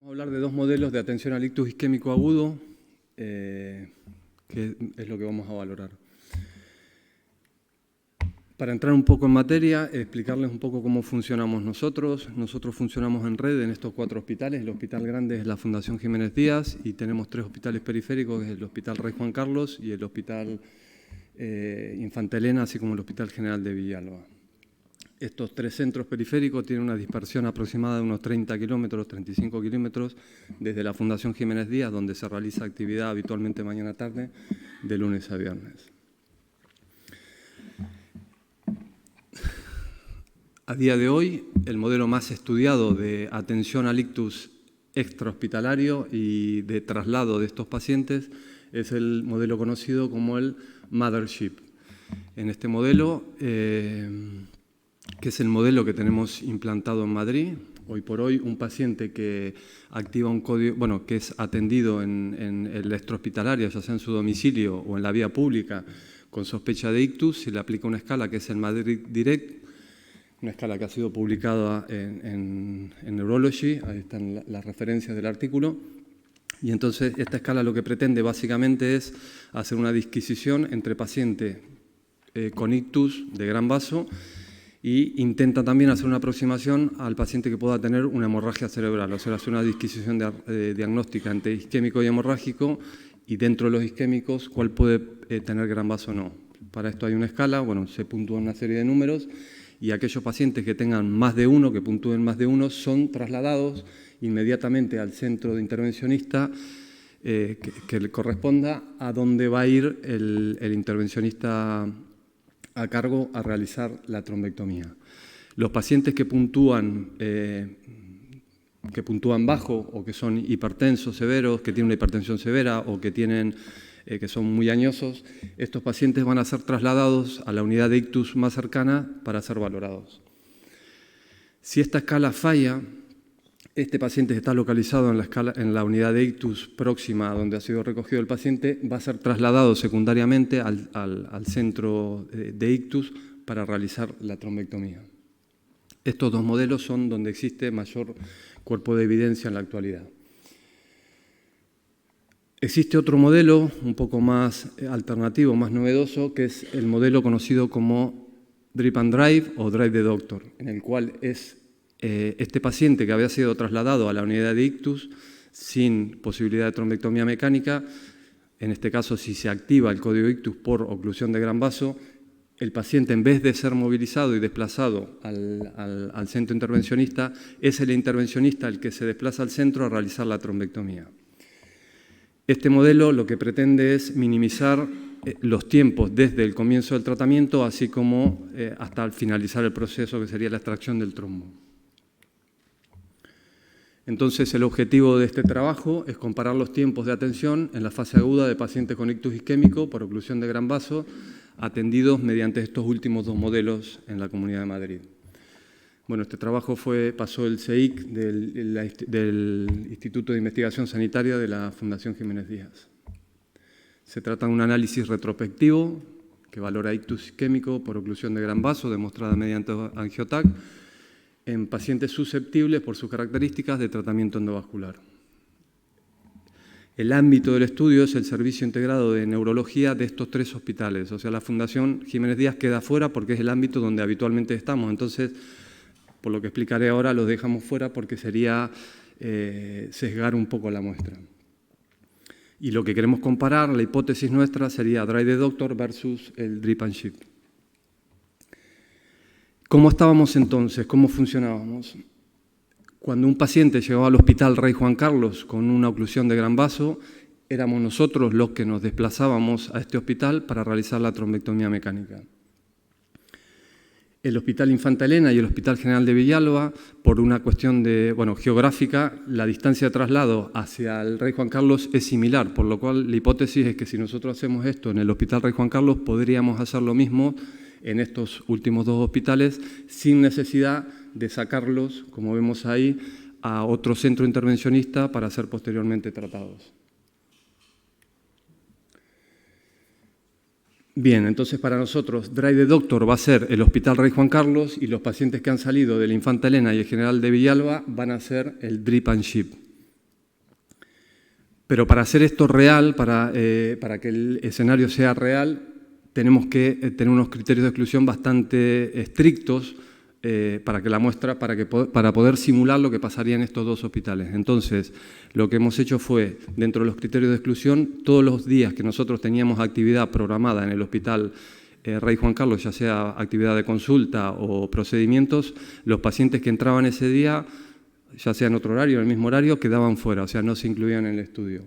Vamos a hablar de dos modelos de atención al ictus isquémico agudo, que es lo que vamos a valorar. Para entrar un poco en materia, explicarles un poco cómo funcionamos nosotros. Nosotros funcionamos en red en estos 4 hospitales. El hospital grande es la Fundación Jiménez Díaz y tenemos 3 hospitales periféricos, que es el Hospital Rey Juan Carlos y el Hospital Infanta Elena, así como el Hospital General de Villalba. Estos 3 centros periféricos tienen una dispersión aproximada de unos 30 kilómetros, 35 kilómetros, desde la Fundación Jiménez Díaz, donde se realiza actividad habitualmente mañana-tarde, de lunes a viernes. A día de hoy, el modelo más estudiado de atención al ictus extrahospitalario y de traslado de estos pacientes es el modelo conocido como el Mothership. En este modelo, que es el modelo que tenemos implantado en Madrid. Hoy por hoy, un paciente que activa un código, que es atendido en el extrahospitalario, ya sea en su domicilio o en la vía pública, con sospecha de ictus, se le aplica una escala que es el Madrid Direct, una escala que ha sido publicada en Neurology, ahí están las referencias del artículo. Y entonces esta escala lo que pretende básicamente es hacer una disquisición entre paciente con ictus de gran vaso y intenta también hacer una aproximación al paciente que pueda tener una hemorragia cerebral, o sea, hacer una disquisición diagnóstica entre isquémico y hemorrágico y dentro de los isquémicos cuál puede tener gran vaso o no. Para esto hay una escala, se puntúa una serie de números y aquellos pacientes que tengan más de uno, que puntúen más de uno, son trasladados inmediatamente al centro de intervencionista que le corresponda, a donde va a ir el intervencionista a cargo a realizar la trombectomía. Los pacientes que puntúan bajo o que son hipertensos severos, que tienen una hipertensión severa o que son muy añosos, estos pacientes van a ser trasladados a la unidad de ictus más cercana para ser valorados. Si esta escala falla, este paciente está localizado en la unidad de ictus próxima a donde ha sido recogido el paciente, va a ser trasladado secundariamente al centro de ictus para realizar la trombectomía. Estos dos modelos son donde existe mayor cuerpo de evidencia en la actualidad. Existe otro modelo un poco más alternativo, más novedoso, que es el modelo conocido como Drip and Drive o Drive the Doctor, en el cual es este paciente que había sido trasladado a la unidad de ictus sin posibilidad de trombectomía mecánica, en este caso si se activa el código ictus por oclusión de gran vaso, el paciente en vez de ser movilizado y desplazado al centro intervencionista, es el intervencionista el que se desplaza al centro a realizar la trombectomía. Este modelo lo que pretende es minimizar los tiempos desde el comienzo del tratamiento, así como hasta finalizar el proceso que sería la extracción del trombo. Entonces, el objetivo de este trabajo es comparar los tiempos de atención en la fase aguda de pacientes con ictus isquémico por oclusión de gran vaso, atendidos mediante estos últimos 2 modelos en la Comunidad de Madrid. Este trabajo pasó el CEIC del Instituto de Investigación Sanitaria de la Fundación Jiménez Díaz. Se trata de un análisis retrospectivo que valora ictus isquémico por oclusión de gran vaso, demostrada mediante angiotac, en pacientes susceptibles por sus características de tratamiento endovascular. El ámbito del estudio es el servicio integrado de neurología de estos 3 hospitales, o sea, la Fundación Jiménez Díaz queda fuera porque es el ámbito donde habitualmente estamos. Entonces, por lo que explicaré ahora, los dejamos fuera porque sería sesgar un poco la muestra. Y lo que queremos comparar, la hipótesis nuestra, sería Drive the Doctor versus el Drip and Ship. ¿Cómo estábamos entonces? ¿Cómo funcionábamos? Cuando un paciente llegaba al Hospital Rey Juan Carlos con una oclusión de gran vaso, éramos nosotros los que nos desplazábamos a este hospital para realizar la trombectomía mecánica. El Hospital Infanta Elena y el Hospital General de Villalba, por una cuestión geográfica, la distancia de traslado hacia el Rey Juan Carlos es similar, por lo cual la hipótesis es que si nosotros hacemos esto en el Hospital Rey Juan Carlos, podríamos hacer lo mismo en estos últimos 2 hospitales sin necesidad de sacarlos, como vemos ahí, a otro centro intervencionista para ser posteriormente tratados. Bien, entonces para nosotros Drive the Doctor va a ser el Hospital Rey Juan Carlos y los pacientes que han salido del Infanta Elena y el General de Villalba van a ser el Drip and Ship. Pero para hacer esto real, para que el escenario sea real, tenemos que tener unos criterios de exclusión bastante estrictos para que la muestra, para poder simular lo que pasaría en estos dos hospitales. Entonces, lo que hemos hecho fue, dentro de los criterios de exclusión, todos los días que nosotros teníamos actividad programada en el hospital Rey Juan Carlos, ya sea actividad de consulta o procedimientos, los pacientes que entraban ese día, ya sea en otro horario o en el mismo horario, quedaban fuera, o sea, no se incluían en el estudio.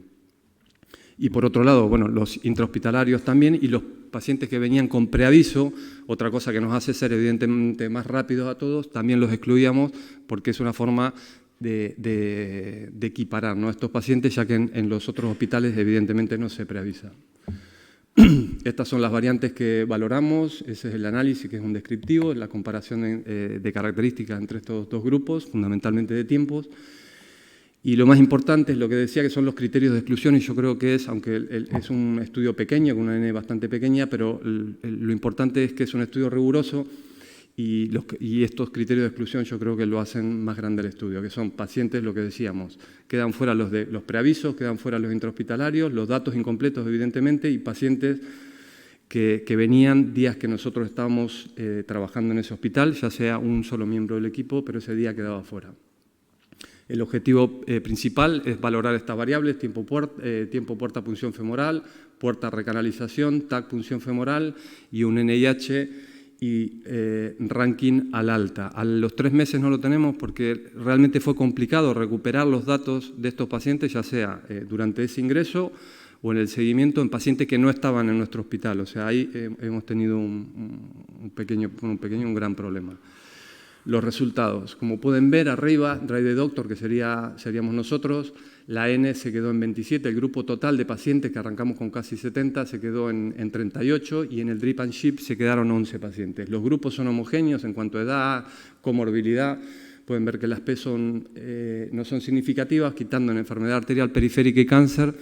Y por otro lado, bueno, los intrahospitalarios también y los pacientes que venían con preaviso, otra cosa que nos hace ser evidentemente más rápidos a todos, también los excluíamos porque es una forma de equiparar, ¿no?, a estos pacientes, ya que en los otros hospitales evidentemente no se preavisa. Estas son las variantes que valoramos, ese es el análisis, que es un descriptivo, la comparación de características entre estos dos grupos, fundamentalmente de tiempos. Y lo más importante es lo que decía, que son los criterios de exclusión, y yo creo que es, aunque es un estudio pequeño, con una N bastante pequeña, pero lo importante es que es un estudio riguroso y estos criterios de exclusión yo creo que lo hacen más grande el estudio, que son pacientes, lo que decíamos, quedan fuera los preavisos, quedan fuera los intrahospitalarios, los datos incompletos evidentemente, y pacientes que venían días que nosotros estábamos trabajando en ese hospital, ya sea un solo miembro del equipo, pero ese día quedaba fuera. El objetivo principal es valorar estas variables, tiempo puerta, punción femoral, puerta recanalización, TAC, punción femoral y un NIH y ranking al alta. A los 3 meses no lo tenemos porque realmente fue complicado recuperar los datos de estos pacientes, ya sea durante ese ingreso o en el seguimiento en pacientes que no estaban en nuestro hospital. O sea, ahí hemos tenido un gran problema. Los resultados, como pueden ver arriba, Drive the Doctor, que seríamos nosotros, la N se quedó en 27, el grupo total de pacientes, que arrancamos con casi 70, se quedó en 38 y en el Drip and Ship se quedaron 11 pacientes. Los grupos son homogéneos en cuanto a edad, comorbilidad, pueden ver que las P no son significativas, quitando en enfermedad arterial periférica y cáncer,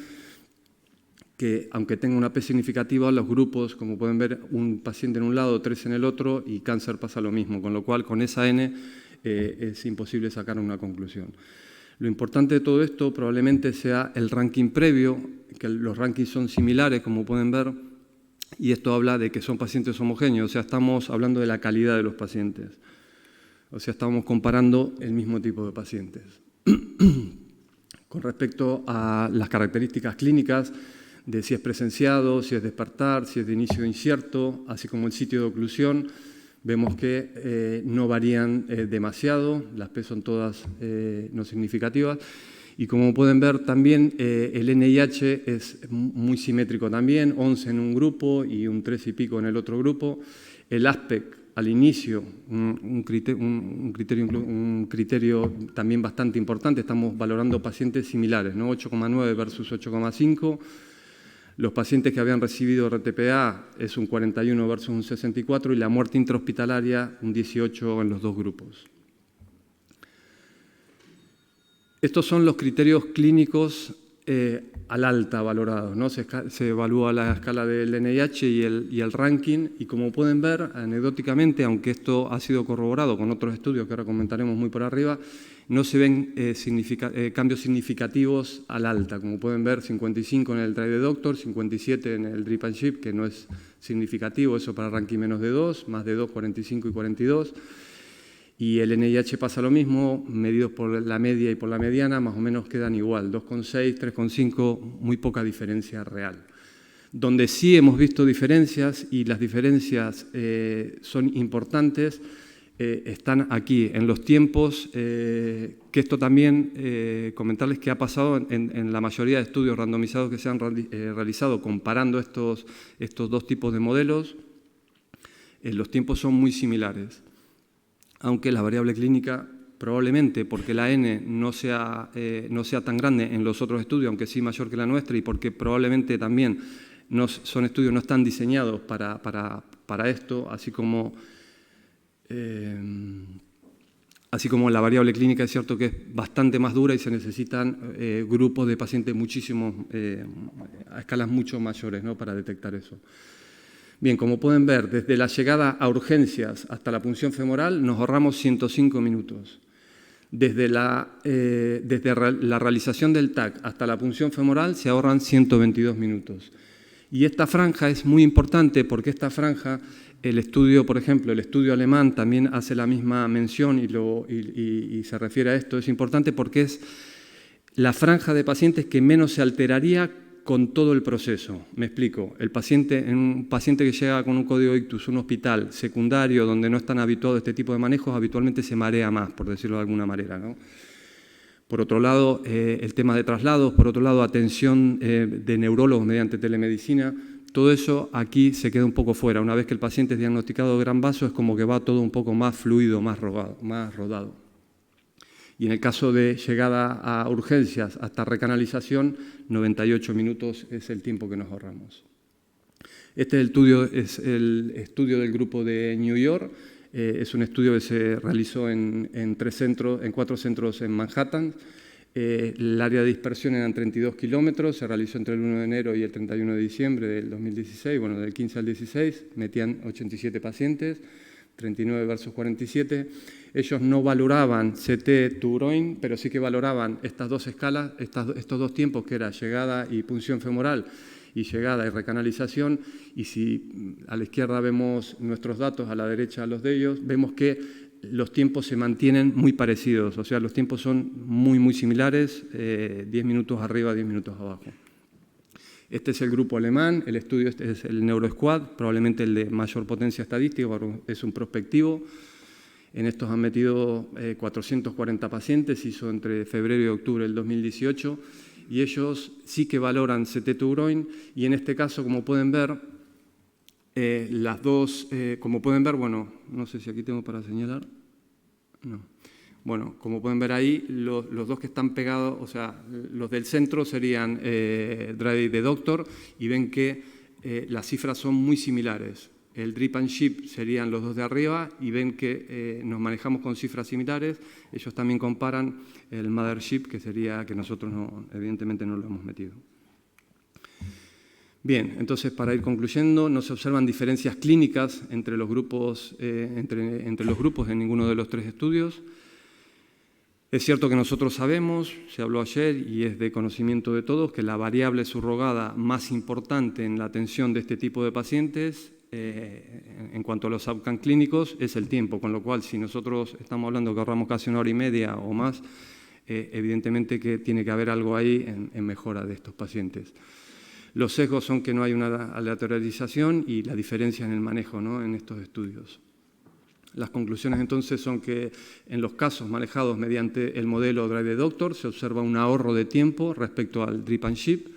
que aunque tenga una P significativa, los grupos, como pueden ver, un paciente en un lado, 3 en el otro, y cáncer pasa lo mismo, con lo cual con esa N es imposible sacar una conclusión. Lo importante de todo esto probablemente sea el ranking previo, que los rankings son similares, como pueden ver, y esto habla de que son pacientes homogéneos, o sea, estamos hablando de la calidad de los pacientes, o sea, estamos comparando el mismo tipo de pacientes. Con respecto a las características clínicas, de si es presenciado, si es despertar, si es de inicio incierto, así como el sitio de oclusión, vemos que no varían demasiado, las P son todas no significativas, y como pueden ver también el NIH es muy simétrico también, 11 en un grupo y un 3 y pico en el otro grupo. El ASPEC al inicio, un criterio también bastante importante, estamos valorando pacientes similares, ¿no? 8,9 versus 8,5. Los pacientes que habían recibido RTPA es un 41 versus un 64 y la muerte intrahospitalaria un 18 en los dos grupos. Estos son los criterios clínicos al alta valorados, ¿no? Se evalúa la escala del NIH y el ranking y como pueden ver, anecdóticamente, aunque esto ha sido corroborado con otros estudios que ahora comentaremos muy por arriba, no se ven cambios significativos al alta. Como pueden ver, 55 en el Drive the Doctor, 57 en el Drip and Ship, que no es significativo, eso para ranking menos de 2, más de 2, 45 y 42. Y el NIH pasa lo mismo, medidos por la media y por la mediana, más o menos quedan igual, 2,6, 3,5, muy poca diferencia real. Donde sí hemos visto diferencias, y las diferencias son importantes, están aquí, en los tiempos, que esto también, comentarles que ha pasado en la mayoría de estudios randomizados que se han realizado comparando estos dos tipos de modelos, los tiempos son muy similares, aunque la variable clínica probablemente porque la N no sea tan grande en los otros estudios, aunque sí mayor que la nuestra, y porque probablemente también son estudios no están diseñados para esto, así como la variable clínica es cierto que es bastante más dura y se necesitan grupos de pacientes a escalas mucho mayores, ¿no?, para detectar eso. Bien, como pueden ver, desde la llegada a urgencias hasta la punción femoral nos ahorramos 105 minutos. Desde la realización del TAC hasta la punción femoral se ahorran 122 minutos. Y esta franja es muy importante porque esta franja, el estudio, por ejemplo, el estudio alemán también hace la misma mención y se refiere a esto. Es importante porque es la franja de pacientes que menos se alteraría con todo el proceso. Me explico. Un paciente que llega con un código ictus a un hospital secundario donde no están habituados a este tipo de manejos, habitualmente se marea más, por decirlo de alguna manera, ¿no? Por otro lado, el tema de traslados, por otro lado, atención de neurólogos mediante telemedicina, todo eso aquí se queda un poco fuera. Una vez que el paciente es diagnosticado de gran vaso, es como que va todo un poco más fluido, más rodado. Y en el caso de llegada a urgencias hasta recanalización, 98 minutos es el tiempo que nos ahorramos. Este es el estudio del grupo de New York. Es un estudio que se realizó en 4 centros en Manhattan. El área de dispersión eran 32 kilómetros, se realizó entre el 1 de enero y el 31 de diciembre del 2016, bueno, del 15 al 16, metían 87 pacientes, 39 versus 47. Ellos no valoraban CT to groin, pero sí que valoraban estas dos escalas, estos dos tiempos, que era llegada y punción femoral, y llegada y recanalización, y si a la izquierda vemos nuestros datos, a la derecha los de ellos, vemos que los tiempos se mantienen muy parecidos, o sea, los tiempos son muy similares, 10 minutos arriba, 10 minutos abajo. Este es el grupo alemán, el estudio este es el NeuroSquad, probablemente el de mayor potencia estadística, es un prospectivo. En estos han metido 440 pacientes, hizo entre febrero y octubre del 2018, y ellos sí que valoran CT to groin, y en este caso, como pueden ver, bueno, no sé si aquí tengo para señalar. No. Bueno, como pueden ver ahí, los dos que están pegados, o sea, los del centro serían Dry de Doctor, y ven que las cifras son muy similares. El Drip and Ship serían los dos de arriba, y ven que nos manejamos con cifras similares. Ellos también comparan el Mothership, que sería que nosotros evidentemente no lo hemos metido. Bien, entonces, para ir concluyendo, no se observan diferencias clínicas entre los grupos, entre los grupos en ninguno de los 3 estudios. Es cierto que nosotros sabemos, se habló ayer y es de conocimiento de todos, que la variable subrogada más importante en la atención de este tipo de pacientes, en cuanto a los outcomes clínicos, es el tiempo, con lo cual, si nosotros estamos hablando que ahorramos casi 1 hora y media o más, evidentemente que tiene que haber algo ahí en mejora de estos pacientes. Los sesgos son que no hay una aleatorización y la diferencia en el manejo, ¿no?, en estos estudios. Las conclusiones entonces son que en los casos manejados mediante el modelo Dry the Doctor se observa un ahorro de tiempo respecto al Drip and Ship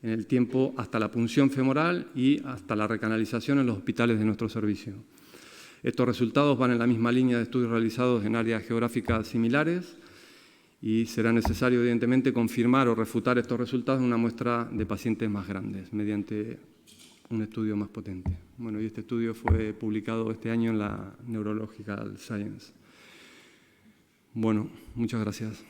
en el tiempo hasta la punción femoral y hasta la recanalización en los hospitales de nuestro servicio. Estos resultados van en la misma línea de estudios realizados en áreas geográficas similares, y será necesario, evidentemente, confirmar o refutar estos resultados en una muestra de pacientes más grandes, mediante un estudio más potente. Bueno, y este estudio fue publicado este año en la Neurological Science. Bueno, muchas gracias.